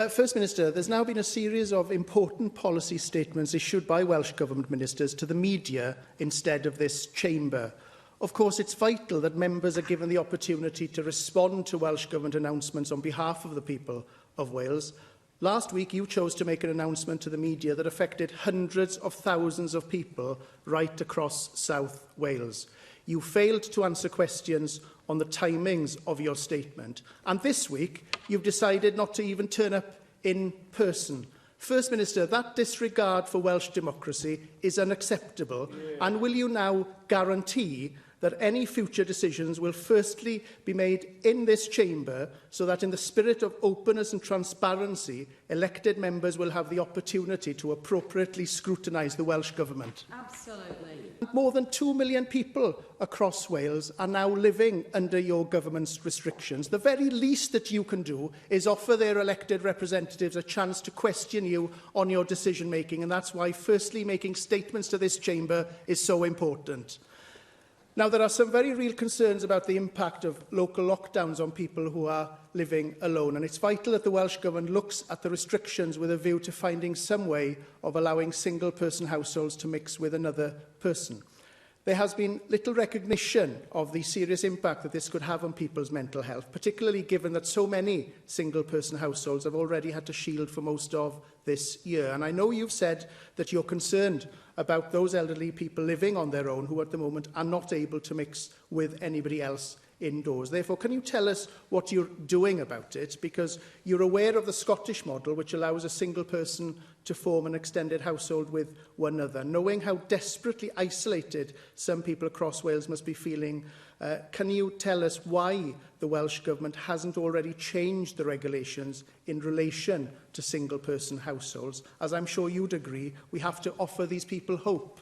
First Minister, there's now been a series of important policy statements issued by Welsh Government ministers to the media instead of this chamber. Of course, it's vital that members are given the opportunity to respond to Welsh Government announcements on behalf of the people of Wales. Last week, you chose to make an announcement to the media that affected hundreds of thousands of people right across South Wales. You failed to answer questions on the timings of your statement. And this week, you've decided not to even turn up in person. First Minister, that disregard for Welsh democracy is unacceptable. And will you now guarantee that any future decisions will firstly be made in this chamber so that in the spirit of openness and transparency, elected members will have the opportunity to appropriately scrutinise the Welsh Government? Absolutely. More than 2 million people across Wales are now living under your government's restrictions. The very least that you can do is offer their elected representatives a chance to question you on your decision-making, and that's why, firstly, making statements to this chamber is so important. Now, there are some very real concerns about the impact of local lockdowns on people who are living alone, and it's vital that the Welsh Government looks at the restrictions with a view to finding some way of allowing single-person households to mix with another person. There has been little recognition of the serious impact that this could have on people's mental health, particularly given that so many single-person households have already had to shield for most of this year. And I know you've said that you're concerned about those elderly people living on their own who at the moment are not able to mix with anybody else indoors. Therefore, can you tell us what you're doing about it? Because you're aware of the Scottish model, which allows a single person to form an extended household with one another. Knowing how desperately isolated some people across Wales must be feeling, can you tell us why the Welsh Government hasn't already changed the regulations in relation to single-person households? As I'm sure you'd agree, we have to offer these people hope.